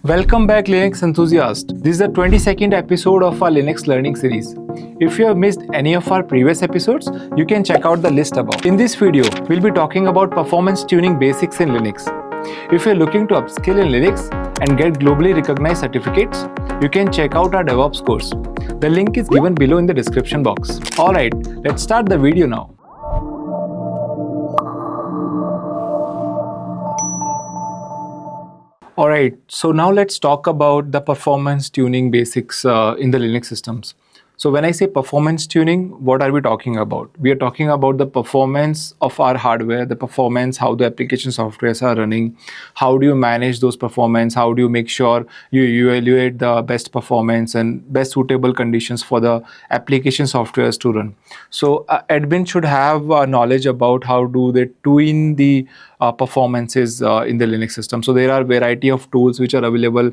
Welcome back, Linux enthusiast. This is the 22nd episode of our Linux learning series. If you have missed any of our previous episodes, you can check out the list above. In this video, we'll be talking about performance tuning basics in Linux. If you're looking to upskill in Linux and get globally recognized certificates, you can check out our DevOps course. The link is given below in the description box. Alright, let's start the video now. Alright, so now let's talk about the performance tuning basics in the Linux systems. So when I say performance tuning, what are we talking about? We are talking about the performance of our hardware, the performance, how the application softwares are running, how do you manage those performance, how do you make sure you evaluate the best performance and best suitable conditions for the application softwares to run. So admin should have knowledge about how do they tune the performances in the Linux system. So there are a variety of tools which are available.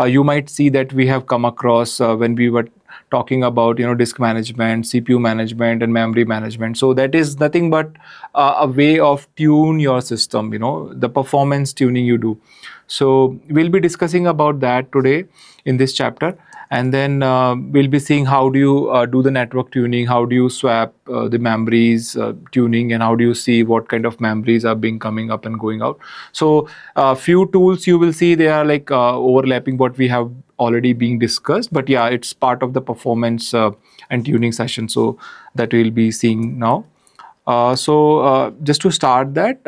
You might see that we have come across when we were talking about disk management, CPU management, and memory management. So that is nothing but a way of tune your system, the performance tuning you do. So we'll be discussing about that today in this chapter, and then we'll be seeing how do you do the network tuning, how do you swap the memories tuning, and how do you see what kind of memories are being coming up and going out. So a few tools you will see, they are like overlapping what we have already being discussed, but yeah, it's part of the performance and tuning session, so that we'll be seeing now. Just to start that,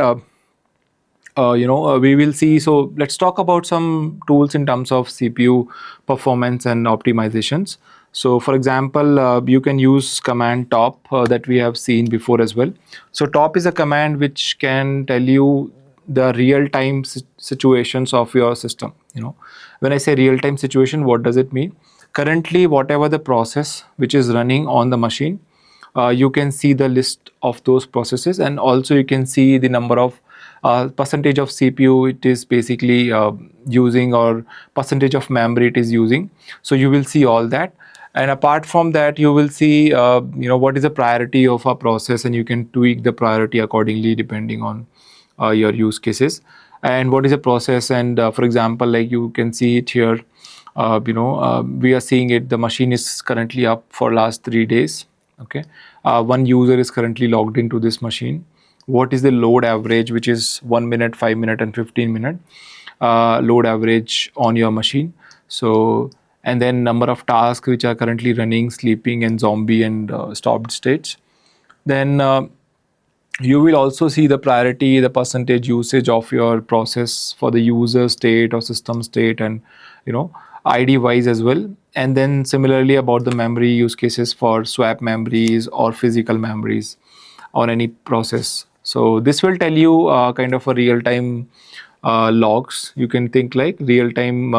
we will see. So let's talk about some tools in terms of CPU performance and optimizations. So for example, you can use command top that we have seen before as well. So top is a command which can tell you the real-time situations of your system. When I say real-time situation, what does it mean? Currently, whatever the process which is running on the machine, you can see the list of those processes, and also you can see the number of percentage of CPU it is basically using, or percentage of memory it is using. So you will see all that. And apart from that, you will see what is the priority of a process, and you can tweak the priority accordingly depending on your use cases and what is the process. And for example, like you can see it here, we are seeing it, the machine is currently up for last 3 days. Okay, one user is currently logged into this machine. What is the load average, which is 1 minute, 5 minute, and 15 minute load average on your machine. So, and then number of tasks which are currently running, sleeping, and zombie and stopped states. Then you will also see the priority, the percentage usage of your process for the user state or system state, and ID wise as well. And then similarly about the memory use cases for swap memories or physical memories or any process. So this will tell you kind of a real-time logs. You can think like real-time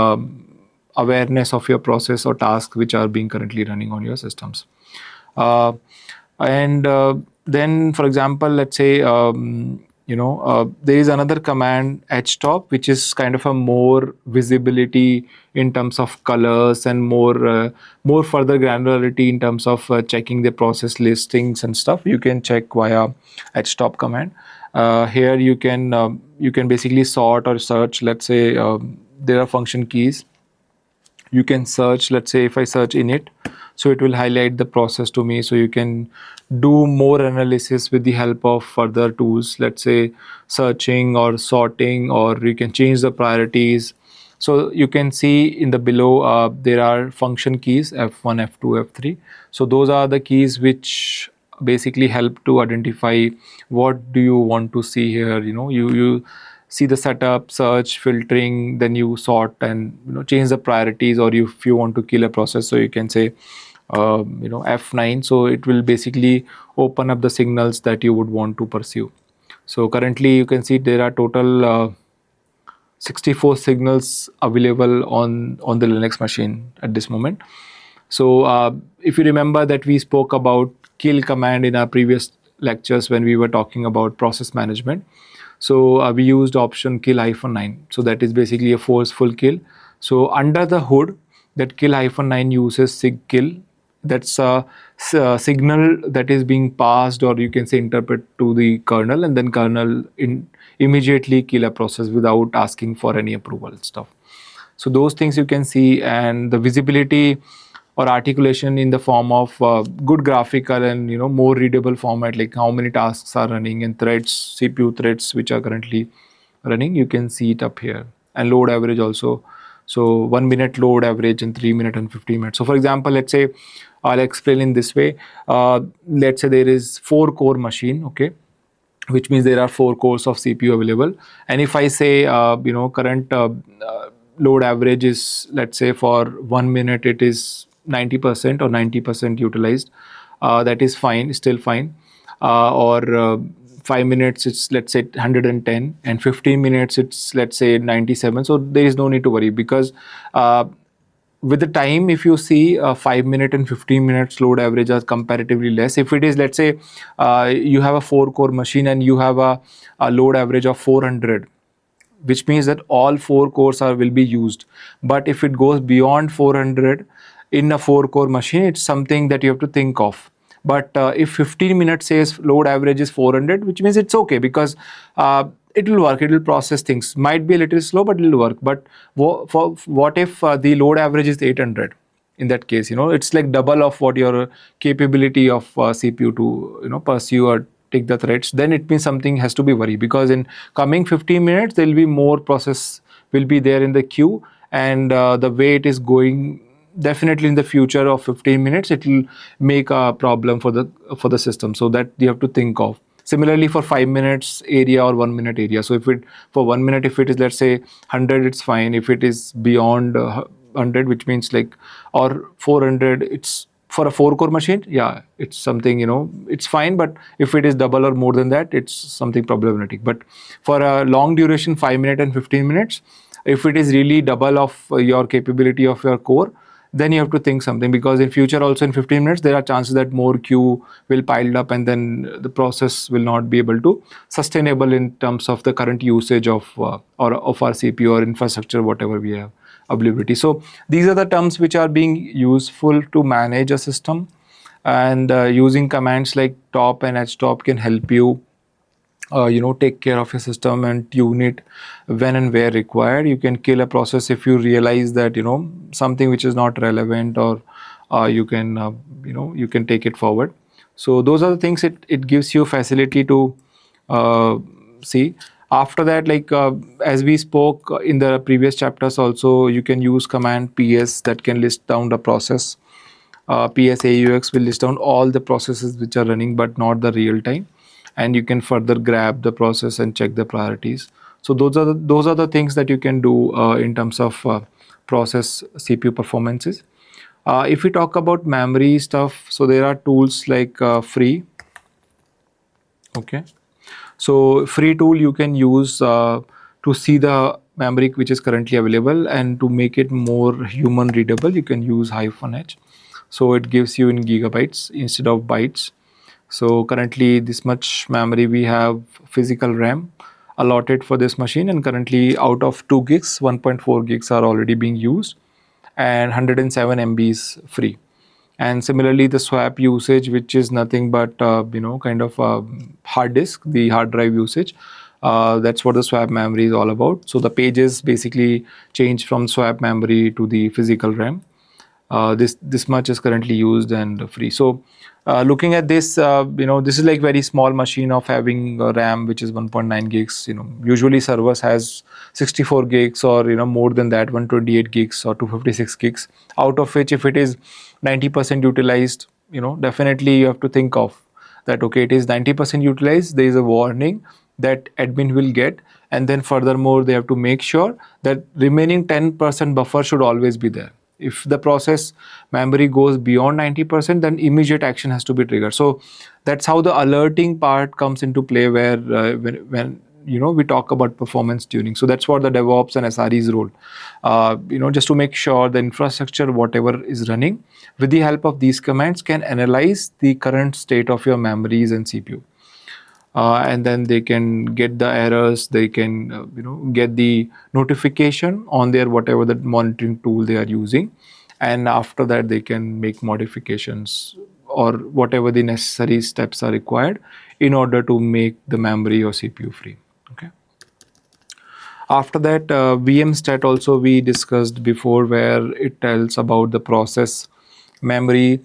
awareness of your process or tasks which are being currently running on your systems. Then, for example, let's say there is another command htop, which is kind of a more visibility in terms of colors and more further granularity in terms of checking the process listings and stuff. You can check via htop command. Here you can basically sort or search. Let's say there are function keys. You can search, let's say if I search init, so it will highlight the process to me. So you can do more analysis with the help of further tools, let's say searching or sorting, or you can change the priorities. So you can see in the below there are function keys F1, F2, F3. So those are the keys which basically help to identify what do you want to see here. You see the setup, search, filtering, then you sort and change the priorities, or if you want to kill a process, so you can say F9. So it will basically open up the signals that you would want to pursue. So currently you can see there are total 64 signals available on the Linux machine at this moment. So if you remember that we spoke about kill command in our previous lectures when we were talking about process management. So we used option kill -9. So that is basically a forceful kill. So under the hood, that kill -9 uses sig kill. That's a signal that is being passed, or you can say interpret, to the kernel, and then kernel immediately kill a process without asking for any approval stuff. So those things you can see, and the visibility or articulation in the form of good graphical and more readable format, like how many tasks are running and threads, CPU threads which are currently running, you can see it up here. And load average also. So 1 minute load average and 3 minute and 15 minutes. So for example, let's say I'll explain in this way. Let's say there is 4 core machine, okay, which means there are 4 cores of CPU available. And if I say, current load average is, let's say for 1 minute, it is 90% or 90% utilized, that is fine, still fine. Or 5 minutes, it's let's say 110, and 15 minutes, it's let's say 97. So there is no need to worry, because uh, with the time, if you see 5 minute and 15 minutes load average are comparatively less. If it is, let's say, you have a 4 core machine and you have a load average of 400, which means that all 4 cores are will be used. But if it goes beyond 400 in a 4 core machine, it's something that you have to think of. But if 15 minutes says load average is 400, which means it's okay, because it will work, it will process things. Might be a little slow, but it will work. But for what if the load average is 800? In that case, it's like double of what your capability of CPU to pursue or take the threads. Then it means something has to be worried, because in coming 15 minutes there will be more process will be there in the queue. And the way it is going, definitely in the future of 15 minutes, it will make a problem for the system. So that you have to think of. Similarly for 5 minutes area or 1 minute area. So if it for 1 minute, if it is let's say 100, it's fine. If it is beyond 100, which means like, or 400, it's for a 4 core machine, yeah, it's something, it's fine. But if it is double or more than that, it's something problematic. But for a long duration, 5 minute and 15 minutes, if it is really double of your capability of your core, then you have to think something, because in future also in 15 minutes there are chances that more queue will pile up, and then the process will not be able to sustainable in terms of the current usage of or of our CPU or infrastructure, whatever we have availability. So these are the terms which are being useful to manage a system. And using commands like top and htop can help you take care of your system and tune it when and where required. You can kill a process if you realize that something which is not relevant, or you can take it forward. So those are the things it gives you facility to uh, see. After that, like as we spoke in the previous chapters also, you can use command ps that can list down the process. PSAUX will list down all the processes which are running, but not the real time. And you can further grab the process and check the priorities. So those are the things that you can do in terms of process CPU performances. If we talk about memory stuff, so there are tools like free. Okay, so free tool you can use to see the memory which is currently available, and to make it more human readable, you can use -h. So it gives you in gigabytes instead of bytes. So currently this much memory we have physical RAM allotted for this machine, and currently out of 2 gigs, 1.4 gigs are already being used, and 107 MB is free. And similarly the swap usage, which is nothing but kind of hard disk, the hard drive usage, that's what the swap memory is all about. So the pages basically change from swap memory to the physical RAM. This much is currently used and free. So looking at this, this is like very small machine of having RAM which is 1.9 gigs. Usually servers has 64 gigs, or more than that, 128 gigs or 256 gigs, out of which if it is 90% utilized, definitely you have to think of that, okay, it is 90% utilized, there is a warning that admin will get. And then furthermore, they have to make sure that remaining 10% buffer should always be there. If the process memory goes beyond 90%, then immediate action has to be triggered. So that's how the alerting part comes into play, where when we talk about performance tuning. So that's what the DevOps and SRE's role. Just to make sure the infrastructure, whatever is running, with the help of these commands, can analyze the current state of your memories and CPU. And then they can get the errors, they can get the notification on their whatever the monitoring tool they are using, and after that they can make modifications or whatever the necessary steps are required in order to make the memory or CPU free. Okay. After that, VM stat also we discussed before, where it tells about the process memory,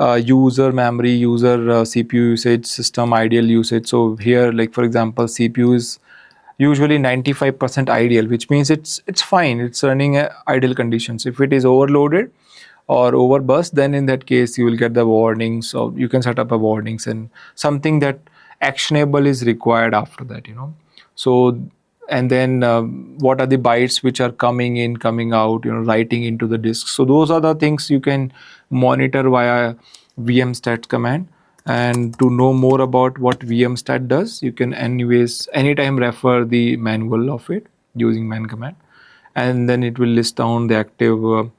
user memory, user CPU usage, system ideal usage. So here, like for example, CPU is usually 95% ideal, which means it's fine, it's running ideal conditions. If it is overloaded or overburst, then in that case you will get the warnings, so you can set up a warnings and something that actionable is required after that, so. And then what are the bytes which are coming in, coming out, writing into the disk. So those are the things you can monitor via vmstat command. And to know more about what vmstat does, you can anyways anytime refer the manual of it using man command, and then it will list down the active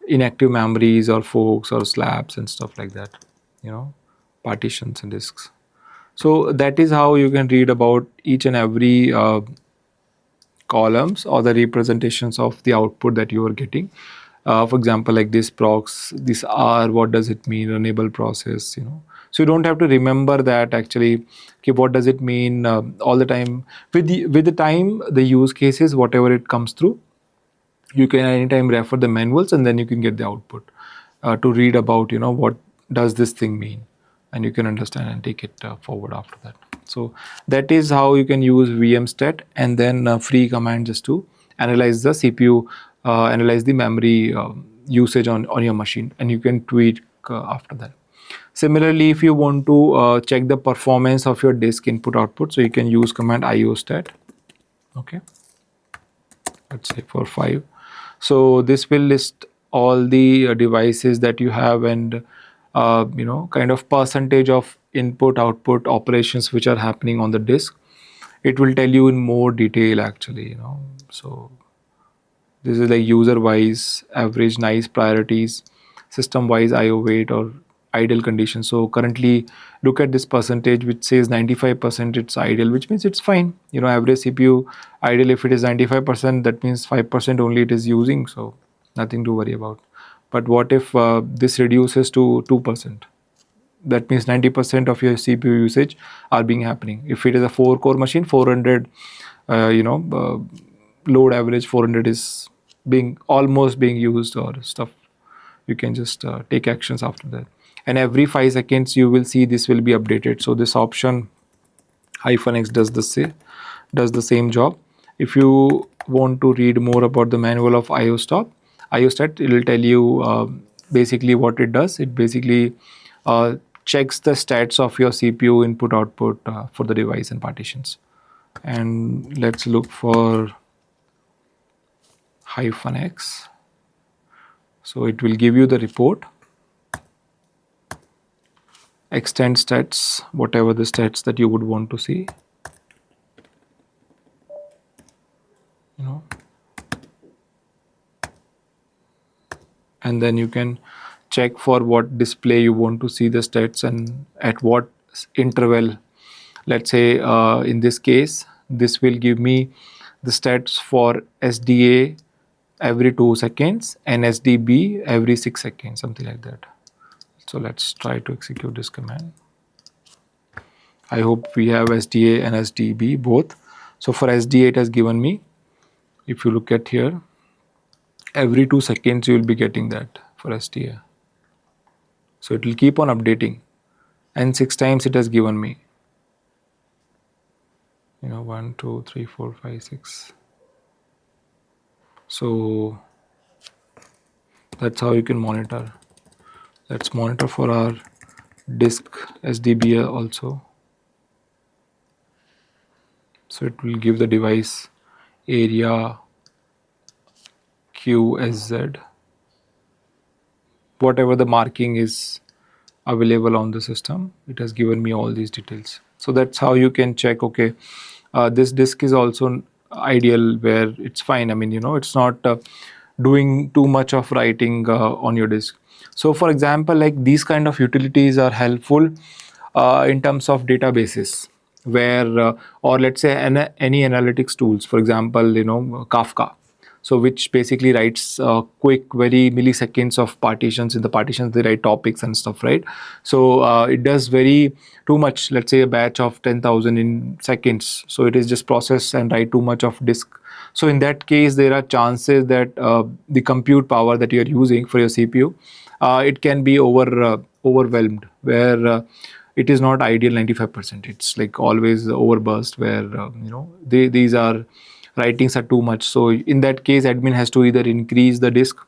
inactive memories or forks or slabs and stuff like that, you know partitions and disks. So that is how you can read about each and every columns or the representations of the output that you are getting. For example, like this procs, this R, what does it mean? Enable process, So you don't have to remember that actually. Okay, what does it mean all the time? With the time, the use cases, whatever it comes through, you can anytime refer the manuals, and then you can get the output to read about what does this thing mean, and you can understand and take it forward after that. So that is how you can use vmstat, and then free command just to analyze the cpu, analyze the memory usage on your machine, and you can tweak after that. Similarly, if you want to check the performance of your disk input output, so you can use command iostat. Okay, let's say for 5. So this will list all the devices that you have, and kind of percentage of input output operations which are happening on the disk. It will tell you in more detail actually. So this is like user wise, average, nice priorities, system wise, IO weight or ideal condition. So currently look at this percentage which says 95% it's ideal, which means it's fine. Average CPU ideal, if it is 95%, that means 5% only it is using, so nothing to worry about. But what if this reduces to 2%? That means 90% of your CPU usage are being happening. If it is a 4-core machine, 400, load average 400 is being almost being used or stuff. You can just take actions after that, and every 5 seconds you will see this will be updated. So this option -x does the same job. If you want to read more about the manual of iostat, it will tell you basically what it does. It basically checks the stats of your CPU input output for the device and partitions. And let's look for -x. So it will give you the report, extend stats, whatever the stats that you would want to see. And then you can check for what display you want to see the stats and at what interval. Let's say in this case, this will give me the stats for SDA every 2 seconds and SDB every 6 seconds, something like that. So let's try to execute this command. I hope we have SDA and SDB both. So for SDA it has given me, if you look at here, every 2 seconds you will be getting that for SDA. So it will keep on updating, and 6 times it has given me. 1, 2, 3, 4, 5, 6. So that's how you can monitor. Let's monitor for our disk SDB also. So it will give the device area, QSZ, whatever the marking is available on the system. It has given me all these details. So that's how you can check, okay, this disk is also ideal, where it's fine. I mean, it's not doing too much of writing on your disk. So for example, like these kind of utilities are helpful in terms of databases, where or let's say any analytics tools, for example, Kafka. So which basically writes quick, very milliseconds of partitions. In the partitions they write topics and stuff, right? So it does very too much, let's say a batch of 10,000 in seconds. So it is just process and write too much of disk So in that case, there are chances that the compute power that you are using for your CPU, it can be overwhelmed, where it is not ideal 95%. It's like always overburst, where these are writings are too much. So in that case, admin has to either increase the disk.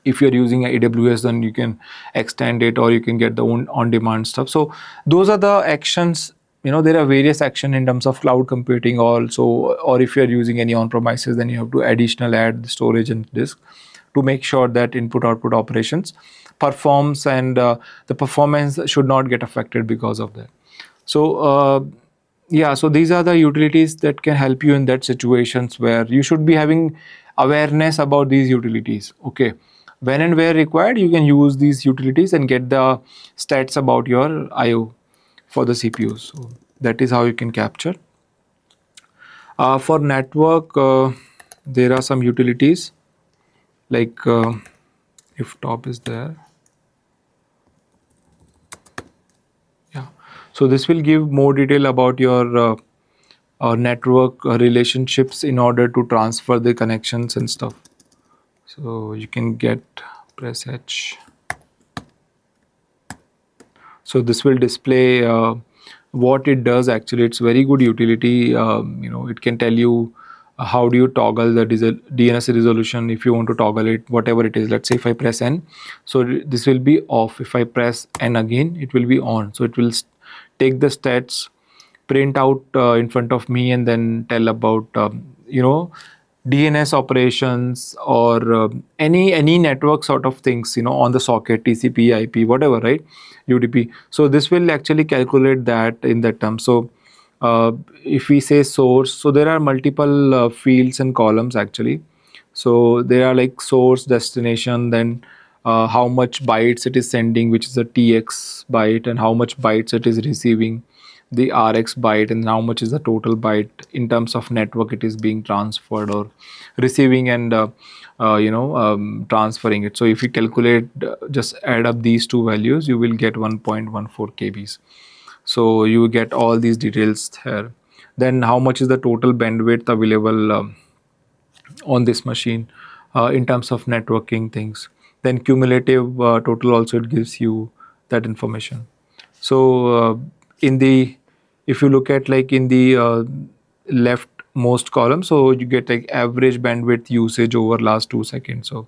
If you're using AWS, then you can extend it, or you can get the on-demand stuff. So those are the actions. There are various action in terms of cloud computing also, or if you're using any on-premises, then you have to additional add the storage and disk to make sure that input output operations performs, and the performance should not get affected because of that. So yeah, so these are the utilities that can help you in that situations, where you should be having awareness about these utilities. Okay, when and where required, you can use these utilities and get the stats about your IO for the CPUs. So that is how you can capture. For network, there are some utilities like if top is there. Yeah, so this will give more detail about your network relationships in order to transfer the connections and stuff. So you can get press H. So this will display what it does. Actually, it's very good utility. It can tell you how do you toggle the DNS resolution if you want to toggle it, whatever it is. Let's say if I press N, so this will be off. If I press N again, it will be on. So it will take the stats, print out in front of me, and then tell about DNS operations, or any network sort of things, on the socket, TCP, IP, whatever, right? UDP. So this will actually calculate that in that term. So if we say source, so there are multiple fields and columns actually. So there are like source, destination, then how much bytes it is sending, which is a TX byte, and how much bytes it is receiving, the RX byte, and how much is the total byte in terms of network it is being transferred or receiving, and transferring it. So if you calculate, just add up these two values, you will get 1.14 kbs. So you get all these details here. Then how much is the total bandwidth available on this machine in terms of networking things. Then cumulative total also, it gives you that information. So in the, if you look at like in the leftmost column, so you get like average bandwidth usage over last 2 seconds. So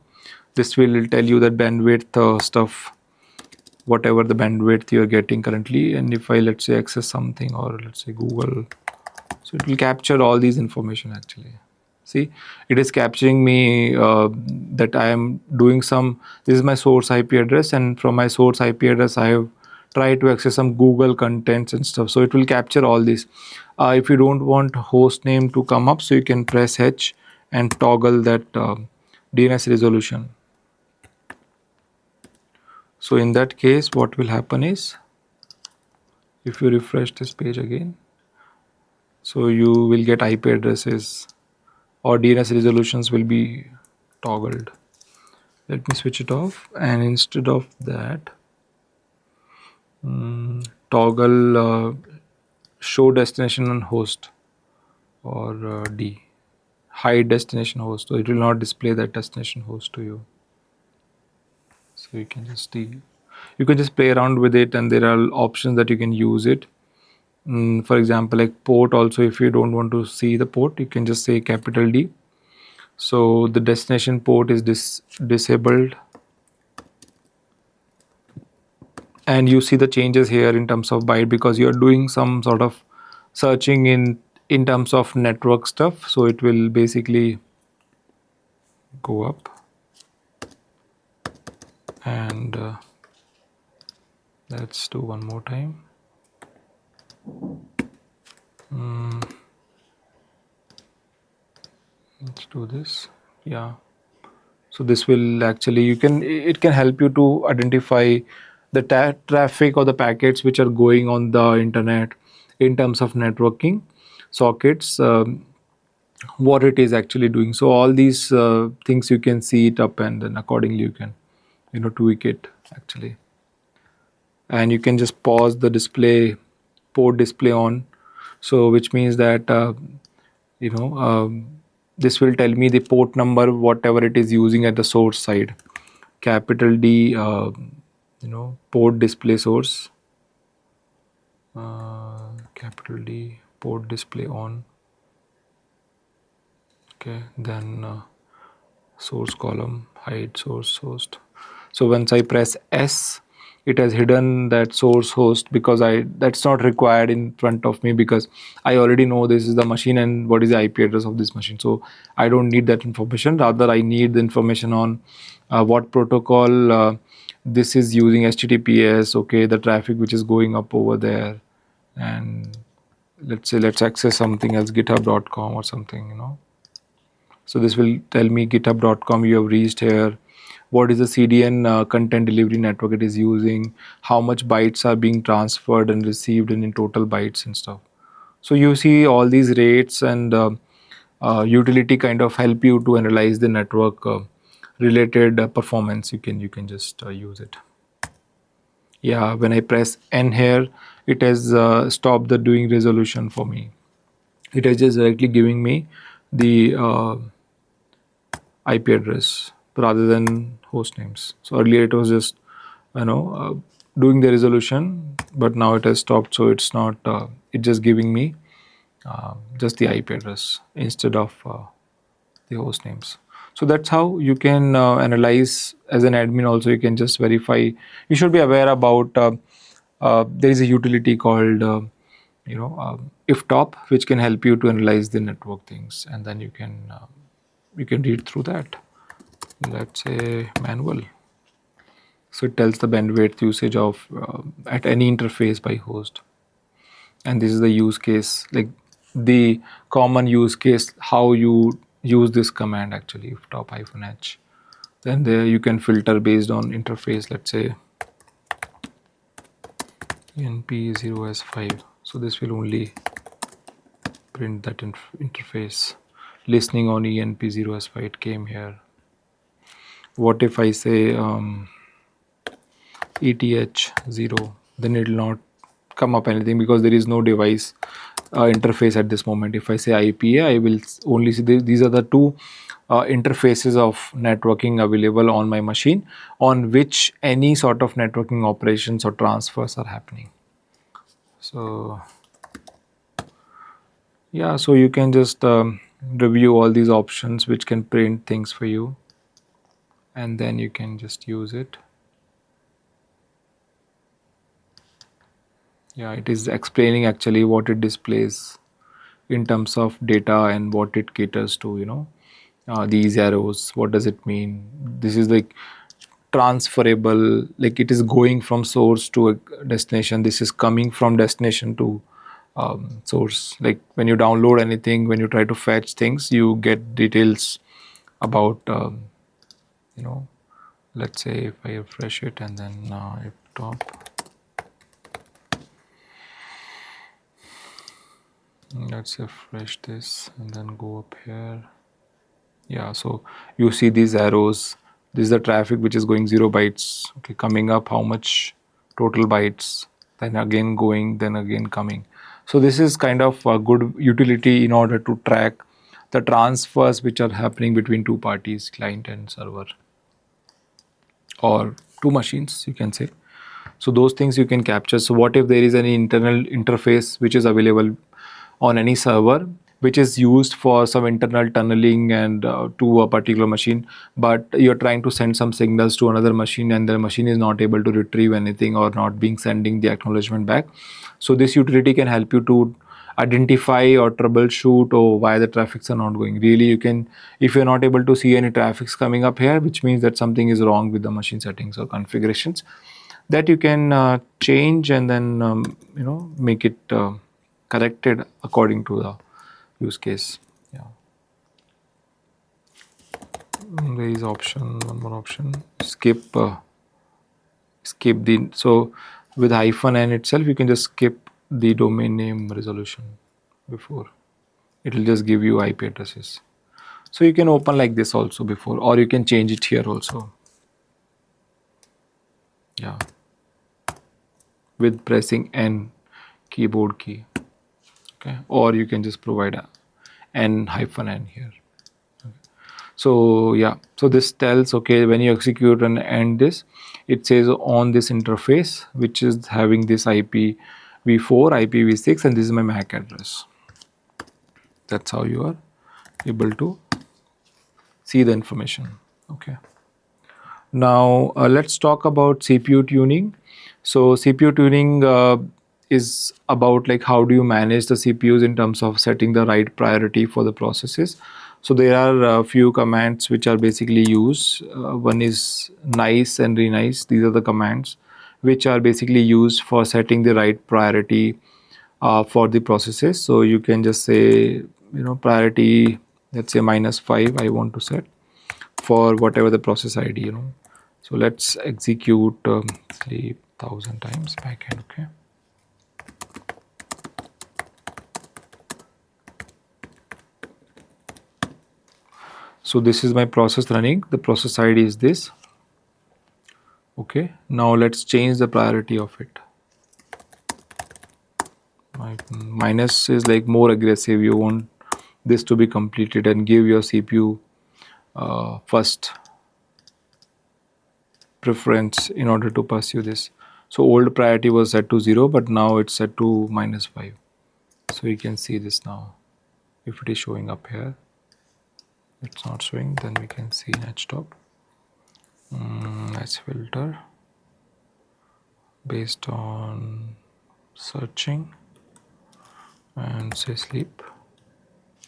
this will tell you that bandwidth stuff, whatever the bandwidth you're getting currently. And if I, let's say, access something, or let's say Google, so it will capture all these information actually. See, it is capturing me that I am doing some, this is my source IP address, and from my source IP address, I have tried to access some Google contents and stuff. So it will capture all this. If you don't want host name to come up, so you can press H and toggle that DNS resolution. So in that case, what will happen is, if you refresh this page again, so you will get IP addresses, or DNS resolutions will be toggled. Let me switch it off, and instead of that, toggle show destination and host, or D, hide destination host, so it will not display that destination host to you. So you can just play around with it, and there are options that you can use it. For example, like port also, if you don't want to see the port, you can just say capital D. So the destination port is disabled, and you see the changes here in terms of byte, because you are doing some sort of searching in terms of network stuff. So it will basically go up, and let's do one more time. Let's do this. Yeah, so this will actually, it can help you to identify the traffic or the packets which are going on the internet in terms of networking sockets, what it is actually doing. So all these things you can see it up, and then accordingly you can tweak it actually. And you can just pause the port display on, so which means that this will tell me the port number, whatever it is using at the source side. Capital D, port display source. Capital D, port display on. Okay, then source column, hide source host. So once I press S, it has hidden that source host, because that's not required in front of me, because I already know this is the machine and what is the IP address of this machine. So I don't need that information. Rather, I need the information on what protocol this is using, HTTPS. Okay, the traffic which is going up over there, and let's say let's access something else, github.com or something. So this will tell me github.com, you have reached here. What is the CDN content delivery network it is using? How much bytes are being transferred and received, and in total bytes and stuff. So you see all these rates, and utility kind of help you to analyze the network related performance. You can just use it. Yeah, when I press N here, it has stopped the doing resolution for me. It is just directly giving me the IP address rather than host names. So earlier it was just doing the resolution, but now it has stopped. So it's not. It's just giving me just the IP address instead of the host names. So that's how you can analyze as an admin. Also, you can just verify. You should be aware about. There is a utility called if top, which can help you to analyze the network things, and then you can read through that. Let's say manual. So it tells the bandwidth usage of at any interface by host, and this is the use case, like the common use case, how you use this command actually, if top -h. Then there you can filter based on interface. Let's say enp0s5. So this will only print that interface. Listening on enp0s5, it came here. What if I say ETH0, then it will not come up anything, because there is no device interface at this moment. If I say IPA, I will only see these are the two interfaces of networking available on my machine, on which any sort of networking operations or transfers are happening. So yeah, so you can just review all these options which can print things for you, and then you can just use it. Yeah, it is explaining actually what it displays in terms of data and what it caters to. These arrows, what does it mean? This is like transferable, like it is going from source to a destination. This is coming from destination to source. Like when you download anything, when you try to fetch things, you get details about let's say if I refresh it, and then if top, let's refresh this and then go up here. Yeah, so you see these arrows. This is the traffic which is going 0 bytes. Okay, coming up, how much total bytes, then again going, then again coming. So this is kind of a good utility in order to track the transfers which are happening between two parties, client and server, or two machines, you can say. So those things you can capture. So what if there is any internal interface which is available on any server, which is used for some internal tunneling and to a particular machine, but you're trying to send some signals to another machine, and the machine is not able to retrieve anything or not being sending the acknowledgement back. So this utility can help you to identify or troubleshoot or why the traffics are not going. Really, you can, if you're not able to see any traffics coming up here, which means that something is wrong with the machine settings or configurations, that you can change, and then make it corrected according to the use case. Yeah. There is one more option, skip the, so with -n itself you can just skip the domain name resolution before. It will just give you IP addresses. So you can open like this also before, or you can change it here also. Yeah, with pressing N keyboard key. Okay, or you can just provide a N-N here. So yeah, so this tells, okay, when you execute and end this, it says on this interface which is having this IPv4, IPv6, and this is my MAC address. That's how you are able to see the information. Okay. Now let's talk about CPU tuning. So CPU tuning is about like how do you manage the CPUs in terms of setting the right priority for the processes. So there are a few commands which are basically used. One is nice and renice. These are the commands which are basically used for setting the right priority for the processes. So you can just say, priority, let's say -5 I want to set for whatever the process ID. So let's execute sleep 1,000 times backend. Okay. So this is my process running. The process ID is this. Okay. Now let's change the priority of it. Minus is like more aggressive. You want this to be completed and give your CPU first preference in order to pursue this. So old priority was set to 0, but now it's set to -5. So you can see this now. If it is showing up here, it's not showing, then we can see netstop. Let's filter based on searching and say sleep.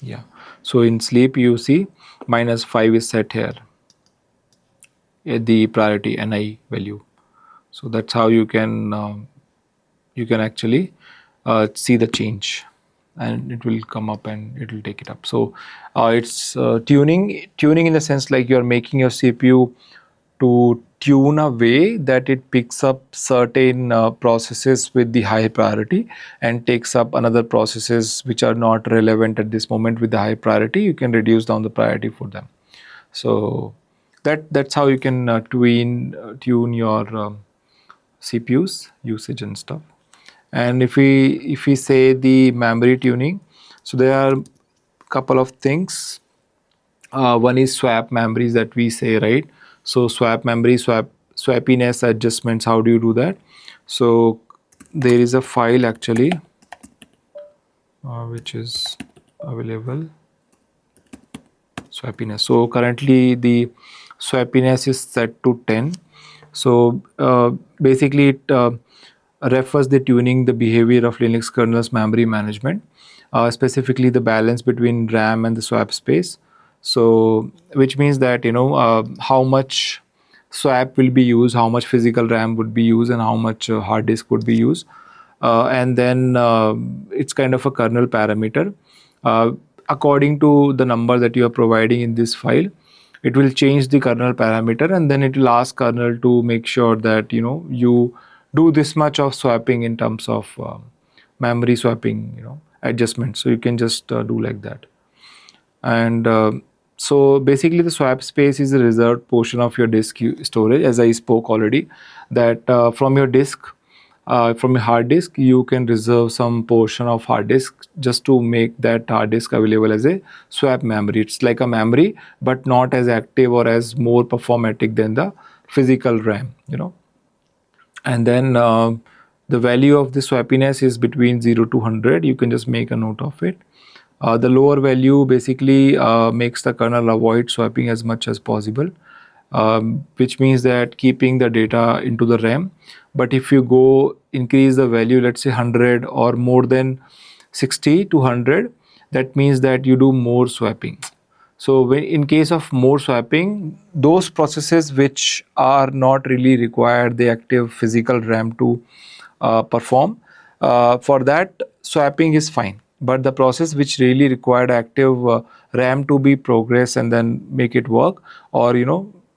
Yeah. So in sleep, you see -5 is set here at the priority NI value. So that's how you can actually see the change, and it will come up and it will take it up. So it's tuning in the sense like you're making your CPU to tune a way that it picks up certain processes with the high priority and takes up another processes which are not relevant at this moment with the high priority. You can reduce down the priority for them. So that's how you can tune your CPUs usage and stuff. And if we say the memory tuning, so there are a couple of things. One is swap memories that we say, right? So swap memory, swappiness adjustments. How do you do that? So there is a file actually which is available. Swappiness. So currently the swappiness is set to 10. So basically it refers the tuning the behavior of Linux kernel's memory management, specifically the balance between RAM and the swap space. So which means that how much swap will be used, how much physical RAM would be used, and how much hard disk would be used. And then it's kind of a kernel parameter. Uh, According to the number that you are providing in this file, it will change the kernel parameter, and then it will ask kernel to make sure that you do this much of swapping in terms of memory swapping adjustment. So you can just do like that. And so basically the swap space is a reserved portion of your disk storage, as I spoke already, that from your disk, from a hard disk, you can reserve some portion of hard disk just to make that hard disk available as a swap memory. It's like a memory, but not as active or as more performatic than the physical RAM. And then the value of the swappiness is between 0 to 100. You can just make a note of it. The lower value basically makes the kernel avoid swapping as much as possible, which means that keeping the data into the RAM. But if you go increase the value, let's say 100 or more than 60 to 100, that means that you do more swapping. So when in case of more swapping, those processes which are not really required the active physical RAM to perform, for that swapping is fine. But the process which really required active RAM to be progress and then make it work, or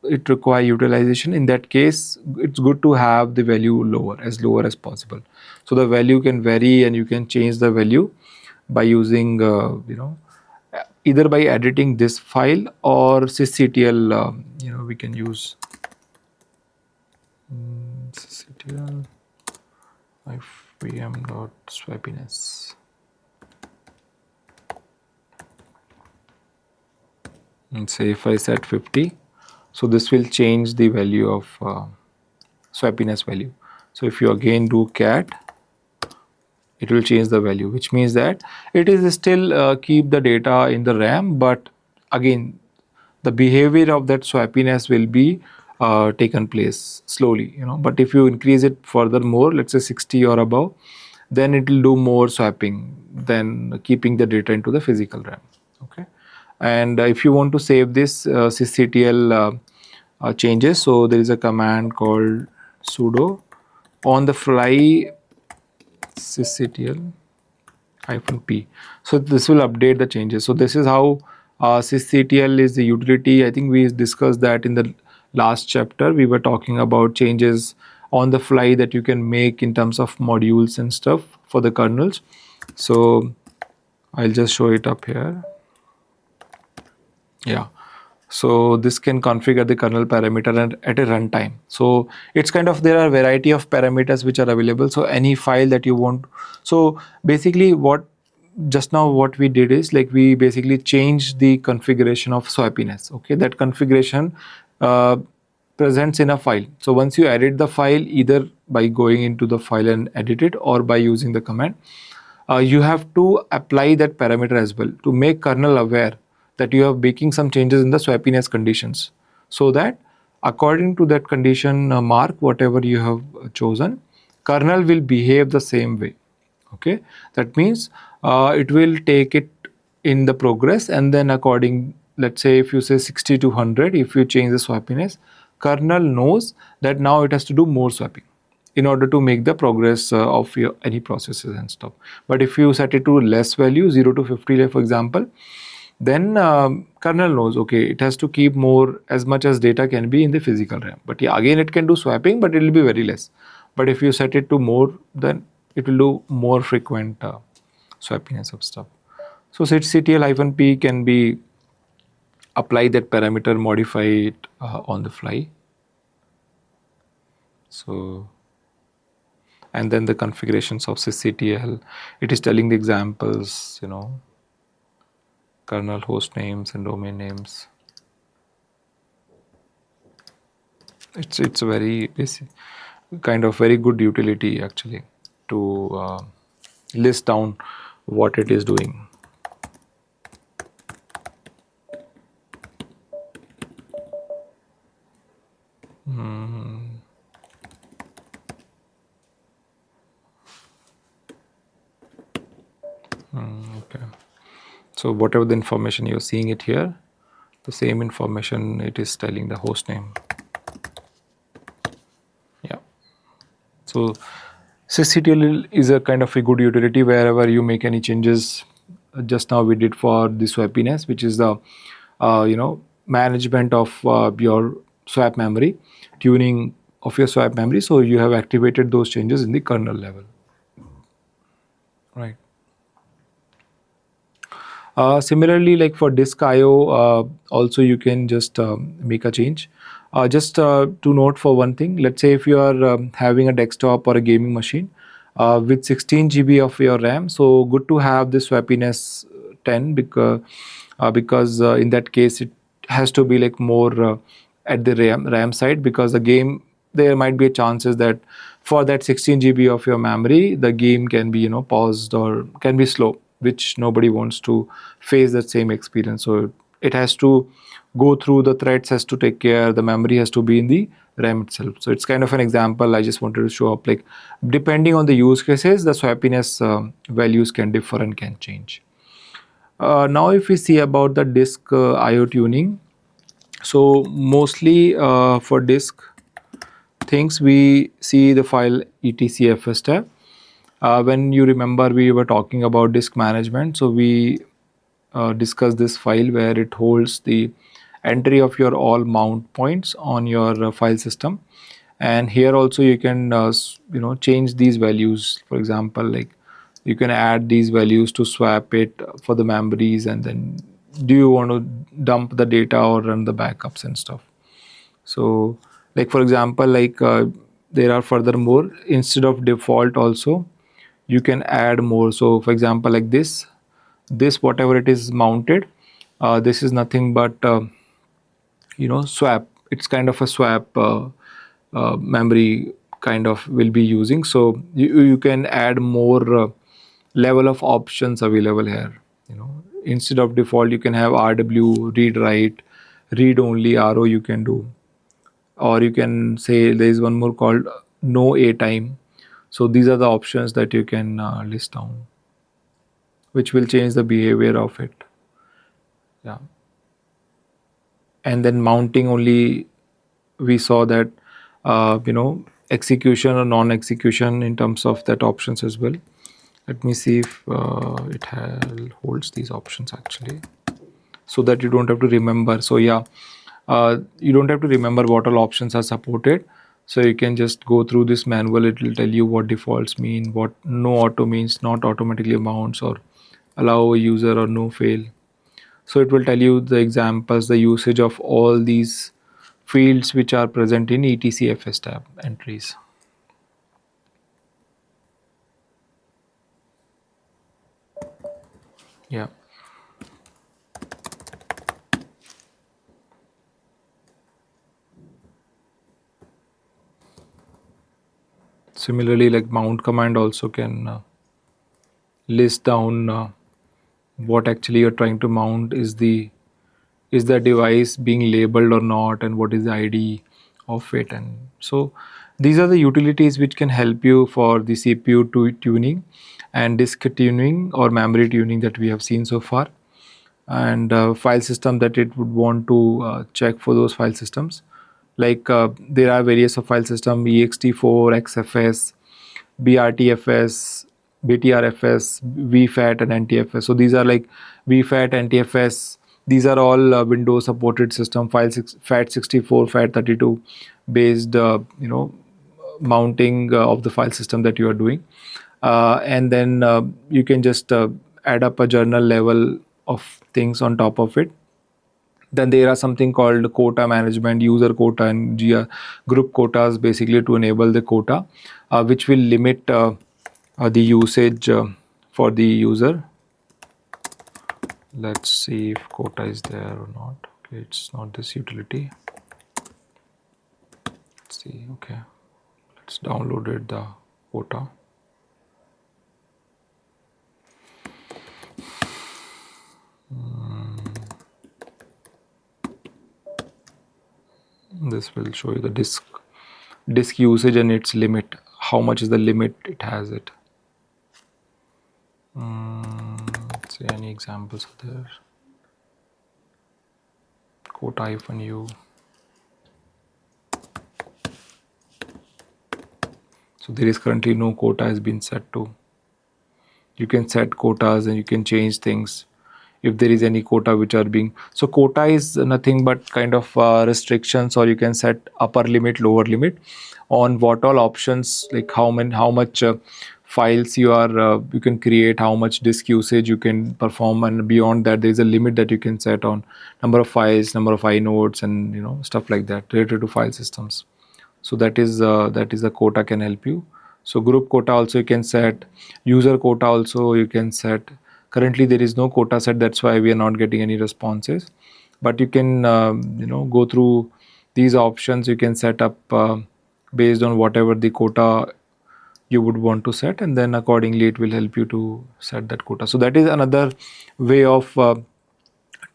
it require utilization, in that case it's good to have the value lower as possible. So the value can vary, and you can change the value by using either by editing this file or sysctl. We can use sysctl ifvm.swappiness. And say if I set 50, so this will change the value of swappiness value. So if you again do cat, it will change the value, which means that it is still keep the data in the RAM, but again the behavior of that swappiness will be taken place slowly, but if you increase it furthermore, let's say 60 or above, then it will do more swapping than keeping the data into the physical RAM. Okay, and if you want to save this sysctl changes, so there is a command called sudo on the fly sysctl -p. So this will update the changes. So this is how sysctl is the utility. I think we discussed that in the last chapter. We were talking about changes on the fly that you can make in terms of modules and stuff for the kernels. So I'll just show it up here. Yeah. So this can configure the kernel parameter and at a runtime. So it's kind of, there are a variety of parameters which are available. So any file that you want. So basically what just now what we did is like we basically changed the configuration of swappiness. Okay, that configuration uh, presents in a file. So once you edit the file, either by going into the file and edit it or by using the command, you have to apply that parameter as well to make kernel aware that you are making some changes in the swappiness conditions, so that according to that condition mark, whatever you have chosen, kernel will behave the same way. Okay, that means it will take it in the progress, and then according, let's say if you say 60 to 100, if you change the swappiness, kernel knows that now it has to do more swapping in order to make the progress of your any processes and stuff. But if you set it to less value, 0 to 50, like for example, then kernel knows, okay, it has to keep more, as much as data can be in the physical RAM. But yeah, again it can do swapping, but it will be very less. But if you set it to more, then it will do more frequent swappiness of stuff. So sysctl-p can be apply that parameter, modify it on the fly. So, and then the configurations of sysctl, it is telling the examples, kernel host names and domain names. It's a very basic, kind of very good utility actually to list down what it is doing. Okay. So whatever the information you're seeing it here, the same information it is telling the host name. Yeah. So sysctl is a kind of a good utility wherever you make any changes. Just now we did for the swappiness, which is the management of your swap memory, tuning of your swap memory. So you have activated those changes in the kernel level, right? Similarly, like for disk IO, also you can just make a change. Just to note for one thing, let's say if you are having a desktop or a gaming machine with 16 GB of your RAM, so good to have this swappiness 10, because in that case it has to be like more at the RAM side, because the game, there might be chances that for that 16 GB of your memory, the game can be paused or can be slow, which nobody wants to face that same experience. So it has to go through, the threads has to take care, the memory has to be in the RAM itself. So it's kind of an example I just wanted to show up, like depending on the use cases, the swappiness values can differ and can change. Now if we see about the disk IO tuning, so mostly for disk things we see the file etcfs tab. When you remember we were talking about disk management, so we discussed this file where it holds the entry of your all mount points on your file system, and here also you can change these values. For example, like you can add these values to swap it for the memories, and then do you want to dump the data or run the backups and stuff. So like for example, like there are furthermore, instead of default also you can add more. So for example, like this whatever it is mounted, This is nothing but swap. It's kind of a swap memory kind of will be using. So you can add more level of options available here. Instead of default, you can have RW, read write, read only, RO you can do, or you can say there is one more called no a time. So these are the options that you can list down, which will change the behavior of it. Yeah. And then mounting only, we saw that execution or non-execution in terms of that options as well. Let me see if holds these options actually, so that you don't have to remember. So yeah, you don't have to remember what all options are supported. So you can just go through this manual. It will tell you what defaults mean, what no auto means, not automatically mounts, or allow a user, or no fail. So it will tell you the examples, the usage of all these fields which are present in etcfs tab entries. Yeah. Similarly, like mount command also can list down what actually you're trying to mount. Is the device being labeled or not, and what is the ID of it? And so these are the utilities which can help you for the CPU tuning and disk tuning or memory tuning that we have seen so far, and file system that it would want to check for those file systems. Like there are various of file system: ext4, xfs, brtfs, btrfs, vfat, and ntfs. So these are like vfat, ntfs. These are all Windows supported system. FAT64, FAT32 based mounting of the file system that you are doing, and then you can just add up a journal level of things on top of it. Then there are something called quota management, user quota, and group quotas, basically to enable the quota, which will limit the usage for the user. Let's see if quota is there or not. Okay, it's not this utility. Let's see. Okay, let's download it, the quota. This will show you the disk usage and its limit. How much is the limit it has it? Let's see, any examples are there? Quota-u. So there is currently no quota has been set to. You can set quotas and you can change things if there is any quota which are being. So quota is nothing but kind of restrictions, or you can set upper limit, lower limit on what all options, like how much files you can create, how much disk usage you can perform, and beyond that there is a limit that you can set on number of files, number of inodes, and stuff like that related to file systems. So that is a quota can help you. So group quota also you can set, user quota also you can set. Currently there is no quota set, that's why we are not getting any responses, but you can go through these options. You can set up based on whatever the quota you would want to set, and then accordingly it will help you to set that quota. So that is another way of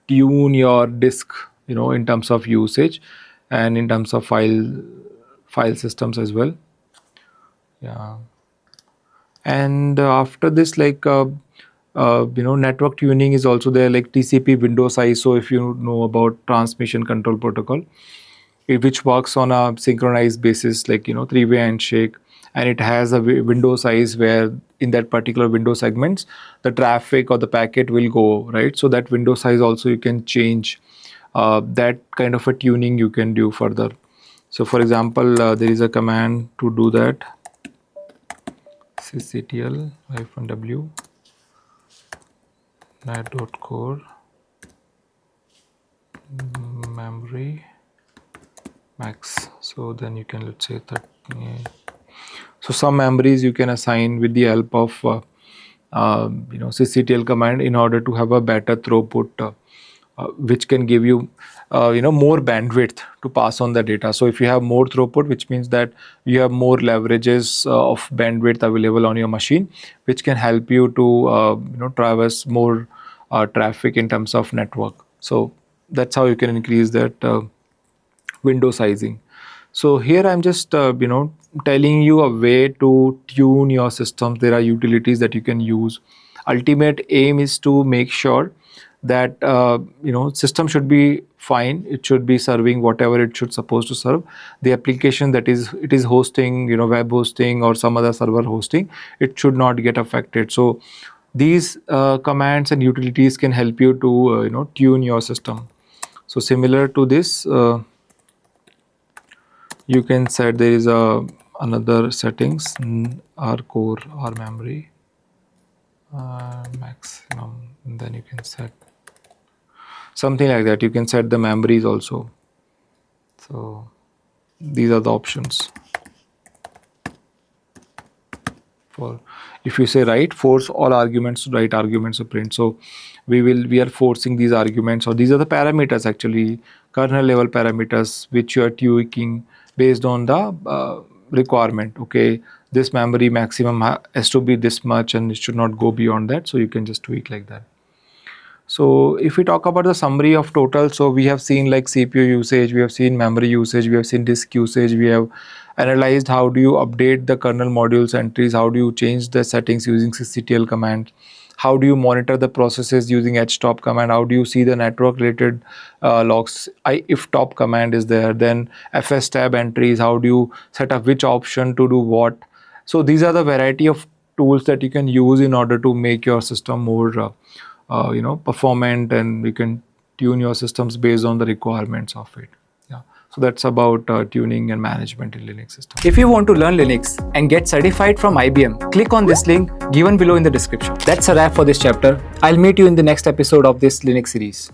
tune your disk in terms of usage and in terms of file systems as well. Yeah. And after this, like network tuning is also there, like TCP window size. So if you know about transmission control protocol, which works on a synchronized basis, like three-way handshake, and it has a window size where in that particular window segments the traffic or the packet will go, right? So that window size also you can change. That kind of a tuning you can do further. So for example, there is a command to do that: sysctl-w net.core memory max. So then you can, let's say, 30. So some memories you can assign with the help of sysctl command in order to have a better throughput which can give you more bandwidth to pass on the data. So if you have more throughput, which means that you have more leverages of bandwidth available on your machine, which can help you to traverse more traffic in terms of network. So that's how you can increase that window sizing. So here I'm just telling you a way to tune your systems. There are utilities that you can use. Ultimate aim is to make sure that system should be fine. It should be serving whatever it should supposed to serve. The application that it is hosting, web hosting or some other server hosting, it should not get affected. So these commands and utilities can help you to tune your system. So similar to this, you can set, there is another settings, R core, R memory, maximum, and then you can set something like that. You can set the memories also. So these are the options. For if you say write, force all arguments to write arguments to print. So we are forcing these arguments, or these are the parameters, actually kernel level parameters, which you are tweaking based on the requirement. Okay, this memory maximum has to be this much and it should not go beyond that. So you can just tweak like that. So if we talk about the summary of total, so we have seen like CPU usage, we have seen memory usage, we have seen disk usage, we have analyzed how do you update the kernel modules entries, how do you change the settings using sysctl command, how do you monitor the processes using htop command, how do you see the network related logs, if top command is there, then fs tab entries, how do you set up which option to do what. So these are the variety of tools that you can use in order to make your system more performant, and you can tune your systems based on the requirements of it. Yeah. So that's about tuning and management in Linux system. If you want to learn Linux and get certified from IBM, click on this link given below in the description. That's a wrap for this chapter. I'll meet you in the next episode of this Linux series.